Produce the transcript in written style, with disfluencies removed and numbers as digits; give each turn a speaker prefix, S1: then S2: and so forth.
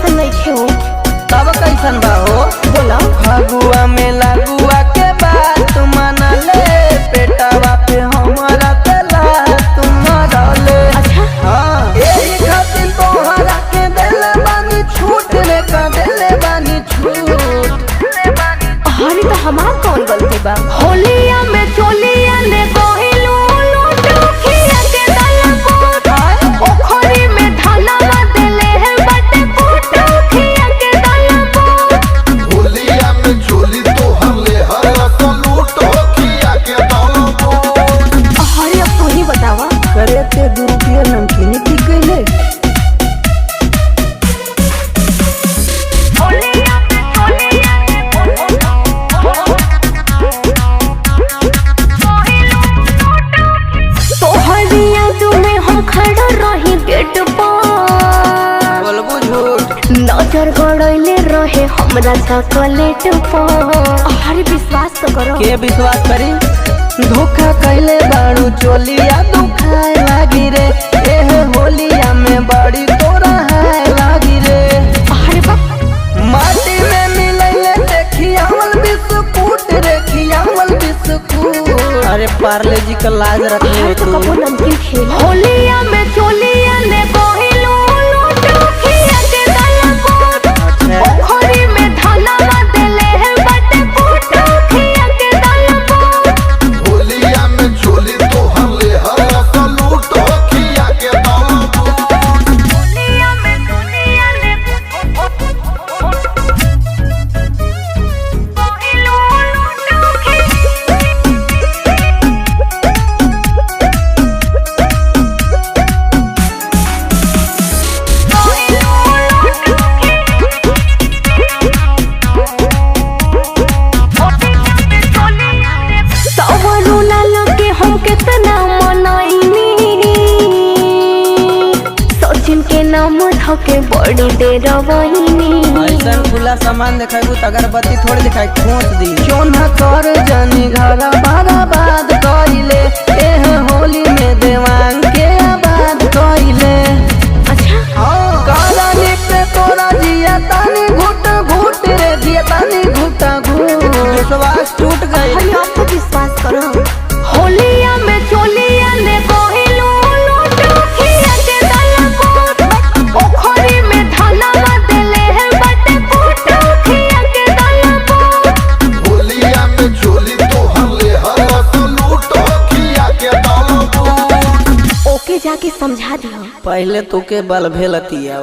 S1: ऐसा नहीं खेओ
S2: तब कैसन बा हो
S1: बोला
S2: फगुआ में लगुआ के बात माना ले पेटवा पे हमारा तला तुम्हारा ले।
S1: अच्छा
S2: हाँ यही खातिर तोहरा के दिले बानी छूट रे का दिले बानी छूट।
S1: अरे तो हमार कौन गलती बा होलिया में चोलिया ने गोहिलू लूटू खिया के दलबो ओखरी में धनवा देले है बटे फूटू खिया के दलबो
S3: होलिया में चोली तो हमले हर सलूट हो खिया के दलबो।
S1: अरे अब तू ही बतावा
S2: करे ते 2 रुपया नमकीन पी गईले।
S1: नजर गड़ैले रहे हमरा चॉकलेट पर अरे विश्वास तो करो
S2: के विश्वास करी धोखा कैले बाड़ू चोलिया दुखाए लागी रे एह होलिया में बड़ी तोरा है लागी रे।
S1: अरे बाप
S2: माटी में मिलैले देखियावल बिस्कुट रे खियावल बिस्कुट। अरे पार्ले जी का लाज रखनी हो
S1: तो
S2: तू
S1: कबो नमकीन खेला होलिया में चोलिया ने गोहिलू लूटू खिया के दलबो ओखरी में धनवा देले है बटे फूटू खिया के दलबो।
S3: होलिया में चोली तो हमले हर सलूट हो खिया के दलबो।
S1: होलिया में दुनिया ने गोहिलू लूटू के बड़ी देर वहीनी
S2: ऐसा खुला सामान दिखाई अगरबत्ती थोड़ी दिखाई खोस दी क्यों न कर जानी घरा बारा बाद कइले एह होली में देवांग के आबाद कइले।
S1: अच्छा
S2: कारानी पे तोरा जिया तानी घुट घुट रे जिया तानी घुटा घुट विश्वास टूट गई।
S1: अरे आप तो विश्वास करो होलिया में चोलिया ने गोहिलू लूटू खिया के दलबो ओखरी में धनवा देले है बटे फूटू खिया के दलबो।
S3: होलिया में चोली तो हमले हर सलूट हो खिया के दलबो।
S1: ओके जाके समझा दियो
S2: पहले तो के बल भेलतिया।